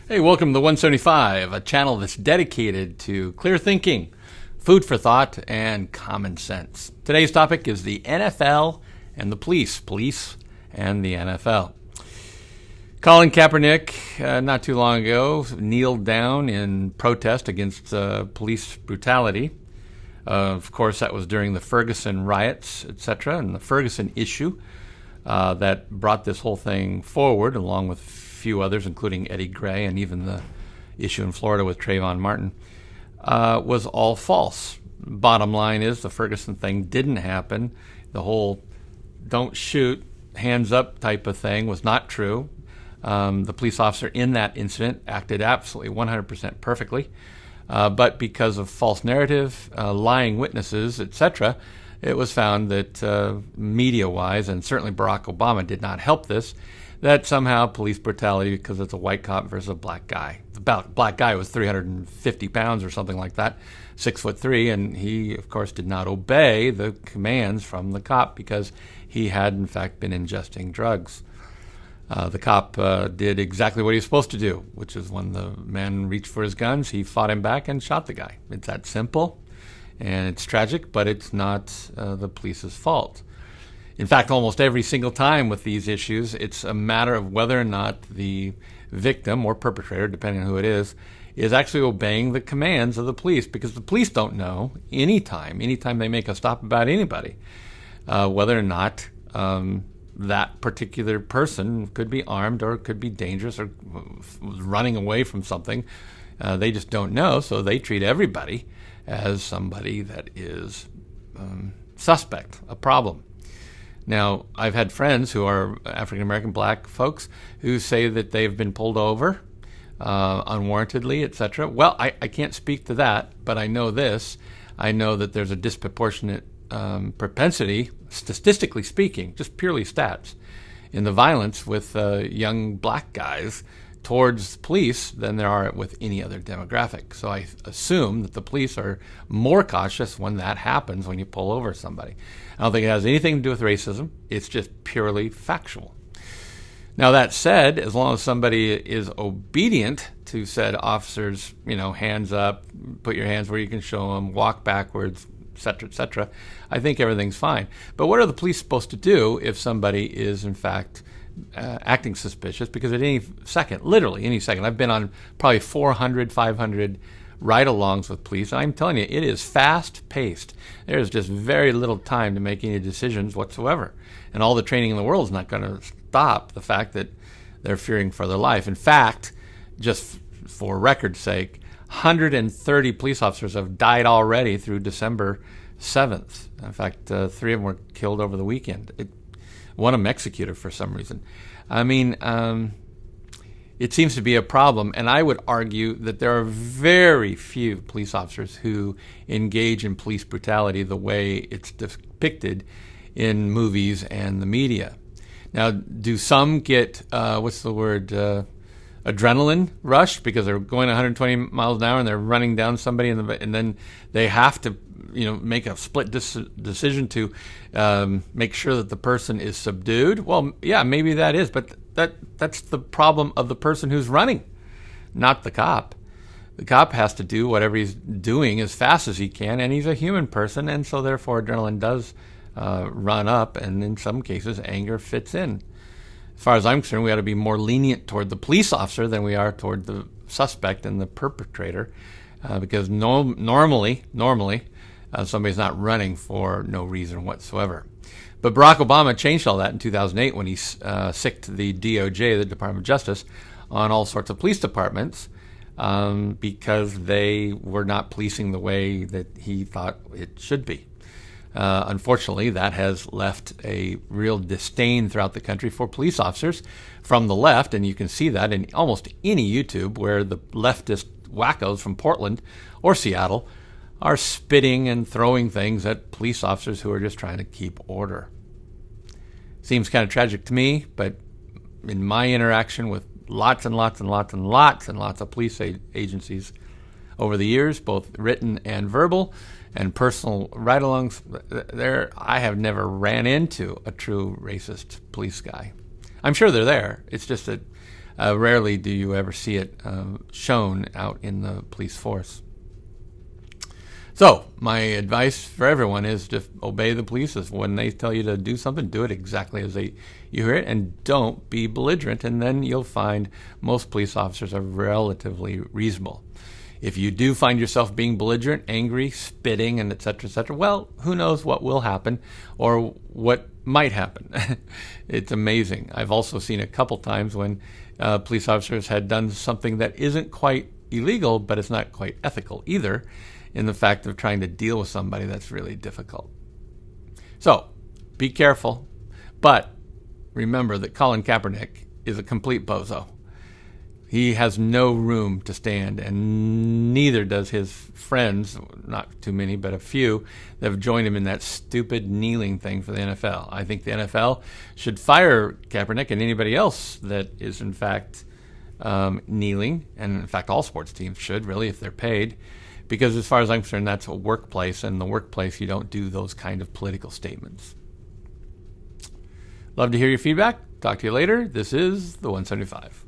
Hey, welcome to the 175, a channel that's dedicated to clear thinking, food for thought, and common sense. Today's topic is the NFL and the police and the NFL. Colin Kaepernick, not too long ago, kneeled down in protest against police brutality. Of course, that was during the Ferguson riots, etc., and the Ferguson issue that brought this whole thing forward, along with few others, including Eddie Gray and even the issue in Florida with Trayvon Martin, was all false. Bottom line is the Ferguson thing didn't happen. The whole don't shoot, hands up type of thing was not true. The police officer in that incident acted absolutely 100% perfectly. But because of false narrative, lying witnesses, etc., it was found that media-wise, and certainly Barack Obama did not help this, that somehow police brutality, because it's a white cop versus a black guy. The black guy was 350 pounds or something like that, 6'3", and he, of course, did not obey the commands from the cop because he had, in fact, been ingesting drugs. The cop did exactly what he was supposed to do, which is when the man reached for his guns, he fought him back and shot the guy. It's that simple, and it's tragic, but it's not the police's fault. In fact, almost every single time with these issues, it's a matter of whether or not the victim or perpetrator, depending on who it is actually obeying the commands of the police, because the police don't know anytime they make a stop about anybody, whether or not that particular person could be armed or could be dangerous or running away from something. They just don't know, so they treat everybody as somebody that is suspect, a problem. Now, I've had friends who are African-American black folks who say that they've been pulled over unwarrantedly, etc. Well, I can't speak to that, but I know this. I know that there's a disproportionate propensity, statistically speaking, just purely stats, in the violence with young black guys towards police than there are with any other demographic. So I assume that the police are more cautious when that happens, when you pull over somebody. I don't think it has anything to do with racism. It's just purely factual. Now, that said, as long as somebody is obedient to said officers, hands up, put your hands where you can show them, walk backwards, etc., I think everything's fine. But what are the police supposed to do if somebody is, in fact, acting suspicious? Because at any second, literally any second, I've been on probably 400, 500 ride-alongs with police, and I'm telling you, it is fast-paced. There's just very little time to make any decisions whatsoever. And all the training in the world is not going to stop the fact that they're fearing for their life. In fact, just for record's sake, 130 police officers have died already through December 7th. In fact, 3 of them were killed over the weekend. One of them executed for some reason. I mean, it seems to be a problem, and I would argue that there are very few police officers who engage in police brutality the way it's depicted in movies and the media. Now, do some get, adrenaline rush because they're going 120 miles an hour and they're running down somebody and then they have to make a split decision to make sure that the person is subdued? Well, yeah, maybe that is, but that's the problem of the person who's running, not the cop. The cop has to do whatever he's doing as fast as he can, and he's a human person, and so therefore adrenaline does run up, and in some cases anger fits in. As far as I'm concerned, we ought to be more lenient toward the police officer than we are toward the suspect and the perpetrator, because normally somebody's not running for no reason whatsoever. But Barack Obama changed all that in 2008 when he sicked the DOJ, the Department of Justice, on all sorts of police departments because they were not policing the way that he thought it should be. Unfortunately, that has left a real disdain throughout the country for police officers from the left, and you can see that in almost any YouTube where the leftist wackos from Portland or Seattle are spitting and throwing things at police officers who are just trying to keep order. Seems kind of tragic to me, but in my interaction with lots and lots of police agencies over the years, both written and verbal, and personal ride-alongs, I have never ran into a true racist police guy. I'm sure they're there. It's just that Rarely do you ever see it shown out in the police force. So, my advice for everyone is to obey the police. When they tell you to do something, do it exactly as you hear it, and don't be belligerent, and then you'll find most police officers are relatively reasonable. If you do find yourself being belligerent, angry, spitting, and et cetera, well, who knows what will happen or what might happen. It's amazing. I've also seen a couple times when police officers had done something that isn't quite illegal, but it's not quite ethical either, in the fact of trying to deal with somebody that's really difficult. So, be careful, but remember that Colin Kaepernick is a complete bozo. He has no room to stand, and neither does his friends, not too many, but a few, that have joined him in that stupid kneeling thing for the NFL. I think the NFL should fire Kaepernick and anybody else that is, in fact, kneeling, and in fact all sports teams should, really, if they're paid, because as far as I'm concerned, that's a workplace, and in the workplace you don't do those kind of political statements. Love to hear your feedback. Talk to you later. This is the 175.